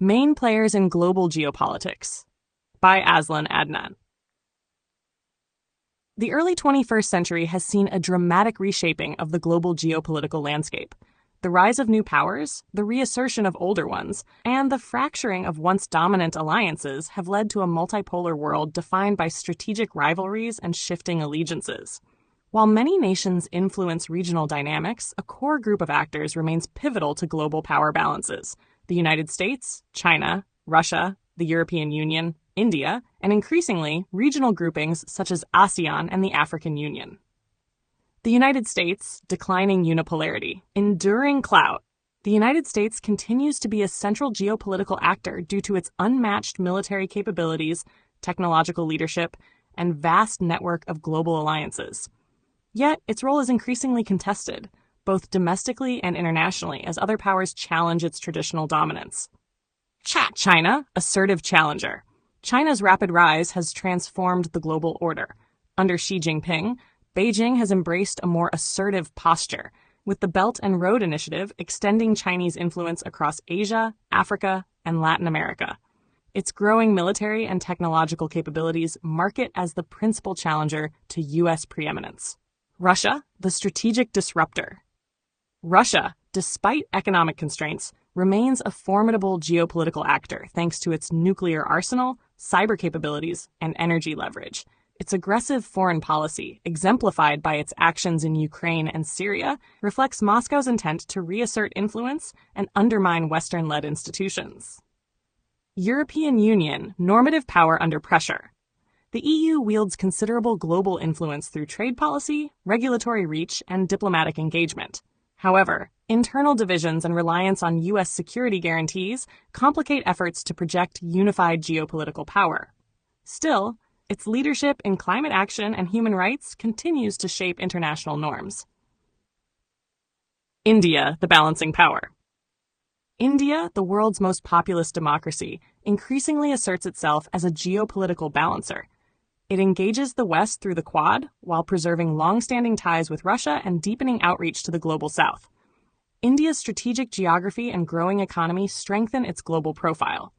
Main Players in Global Geopolitics by Azlan Adnan. The early 21st century has seen a dramatic reshaping of the global geopolitical landscape. The rise of new powers, the reassertion of older ones, and the fracturing of once dominant alliances have led to a multipolar world defined by strategic rivalries and shifting allegiances. While many nations influence regional dynamics, a core group of actors remains pivotal to global power balances: the United States, China, Russia, the European Union, India, and increasingly, regional groupings such as ASEAN and the African Union. The United States, declining unipolarity, enduring clout. The United States continues to be a central geopolitical actor due to its unmatched military capabilities, technological leadership, and vast network of global alliances. Yet, its role is increasingly contested, both domestically and internationally, as other powers challenge its traditional dominance. China, assertive challenger. China's rapid rise has transformed the global order. Under Xi Jinping, Beijing has embraced a more assertive posture, with the Belt and Road Initiative extending Chinese influence across Asia, Africa, and Latin America. Its growing military and technological capabilities mark it as the principal challenger to U.S. preeminence. Russia, the strategic disruptor. Russia, despite economic constraints, remains a formidable geopolitical actor thanks to its nuclear arsenal, cyber capabilities, and energy leverage. Its aggressive foreign policy, exemplified by its actions in Ukraine and Syria, reflects Moscow's intent to reassert influence and undermine Western-led institutions. European Union, normative power under pressure. The EU wields considerable global influence through trade policy, regulatory reach, and diplomatic engagement. However, internal divisions and reliance on U.S. security guarantees complicate efforts to project unified geopolitical power. Still, its leadership in climate action and human rights continues to shape international norms. India, the balancing power. India, the world's most populous democracy, increasingly asserts itself as a geopolitical balancer. It engages the West through the Quad while preserving long-standing ties with Russia and deepening outreach to the global South. India's strategic geography and growing economy strengthen its global profile.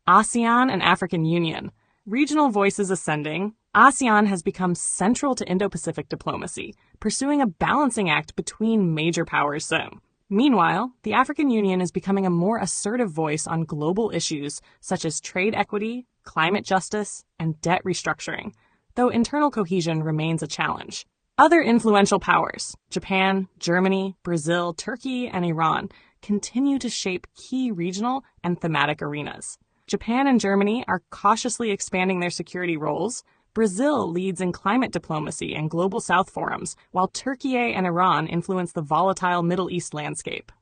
ASEAN and African Union. Regional voices ascending, ASEAN has become central to Indo-Pacific diplomacy, pursuing a balancing act between major powers zone. Meanwhile, the African Union is becoming a more assertive voice on global issues such as trade equity, climate justice, and debt restructuring, though internal cohesion remains a challenge. Other influential powers, Japan, Germany, Brazil, Turkey, and Iran, continue to shape key regional and thematic arenas. Japan and Germany are cautiously expanding their security roles. Brazil leads in climate diplomacy and global South forums, while Turkey and Iran influence the volatile Middle East landscape.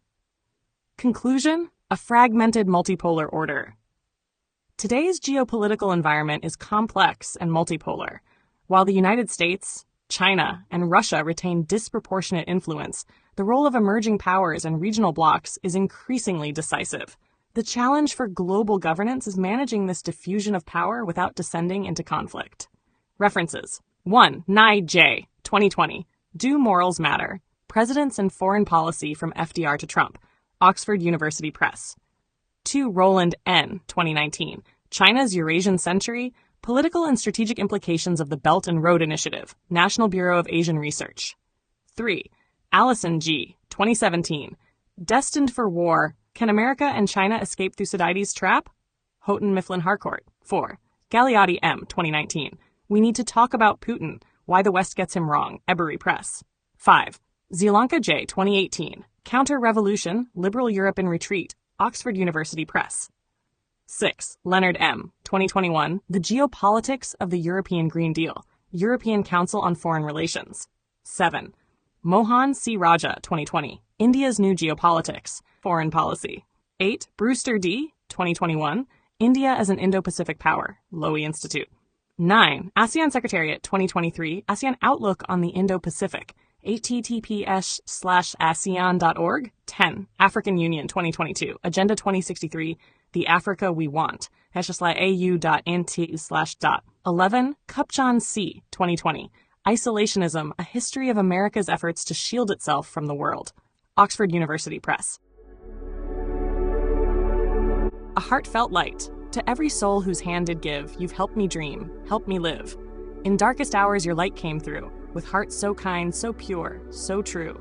Conclusion: a fragmented multipolar order. Today's geopolitical environment is complex and multipolar. While the United States, China, and Russia retain disproportionate influence, the role of emerging powers and regional blocs is increasingly decisive. The challenge for global governance is managing this diffusion of power without descending into conflict. References: 1. Nye J. 2020. Do Morals Matter? Presidents and Foreign Policy from FDR to Trump. Oxford University Press. 2. Roland N. 2019. China's Eurasian Century. Political and Strategic Implications of the Belt and Road Initiative. National Bureau of Asian Research. 3. Allison G. 2017. Destined for War. Can America and China escape Thucydides' trap? Houghton Mifflin Harcourt. 4. Galeotti M. 2019. We Need to Talk About Putin. Why the West Gets Him Wrong. Ebury Press. 5. Zielonka J. 2018. Counter-Revolution, Liberal Europe in Retreat. Oxford University Press. 6. Leonard M. 2021. The Geopolitics of the European Green Deal. European Council on Foreign Relations. 7. Mohan C. Raja. 2020. India's New Geopolitics. Foreign Policy. 8. Brewster D. 2021. India as an Indo-Pacific Power. Lowy Institute. 9. ASEAN Secretariat 2023. ASEAN Outlook on the Indo-Pacific. https://asean.org. 10. African Union 2022. Agenda 2063. The Africa We Want. #au.int/. 11. Kupchan C. 2020. Isolationism, A History of America's Efforts to Shield Itself from the World. Oxford University Press. heartfelt light. To every soul whose hand did give, you've helped me dream, helped me live. In darkest hours your light came through, with hearts so kind, so pure, so true.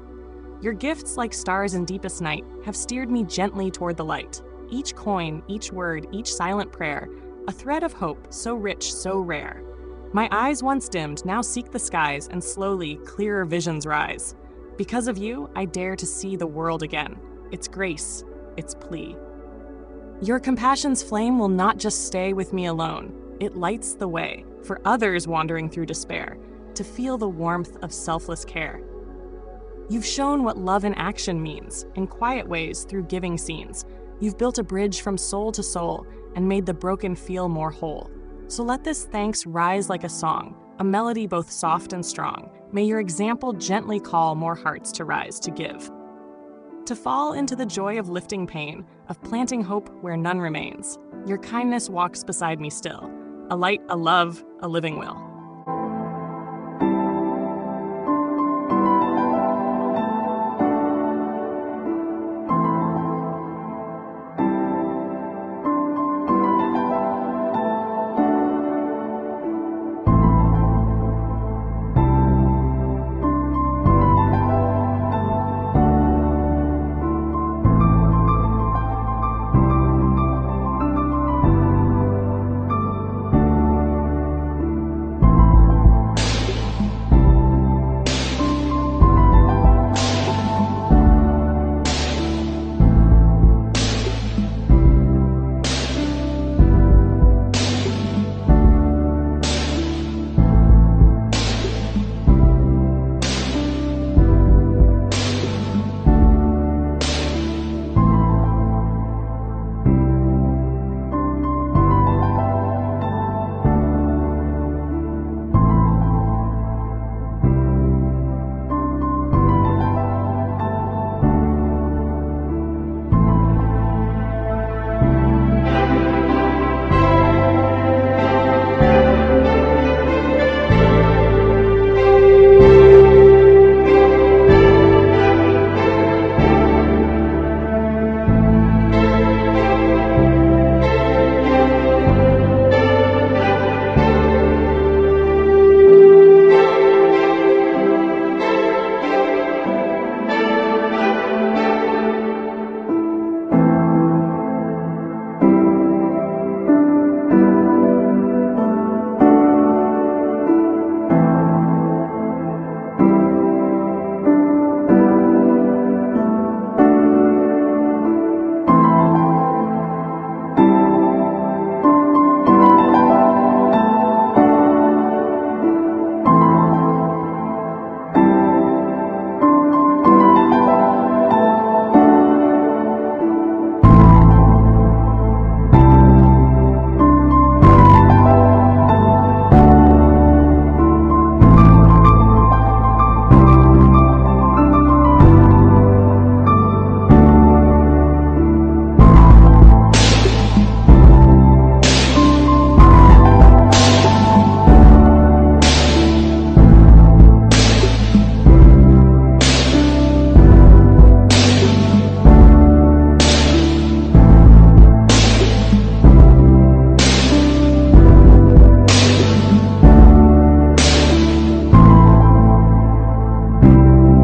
Your gifts, like stars in deepest night, have steered me gently toward the light. Each coin, each word, each silent prayer, a thread of hope, so rich, so rare. My eyes once dimmed now seek the skies, and slowly, clearer visions rise. Because of you, I dare to see the world again. Its grace, its plea. Your compassion's flame will not just stay with me alone. It lights the way for others wandering through despair to feel the warmth of selfless care. You've shown what love in action means, in quiet ways through giving scenes. You've built a bridge from soul to soul and made the broken feel more whole. So let this thanks rise like a song, a melody both soft and strong. May your example gently call more hearts to rise to give. To fall into the joy of lifting pain, of planting hope where none remains. Your kindness walks beside me still, a light, a love, a living will.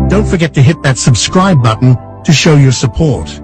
Don't forget to hit that subscribe button to show your support.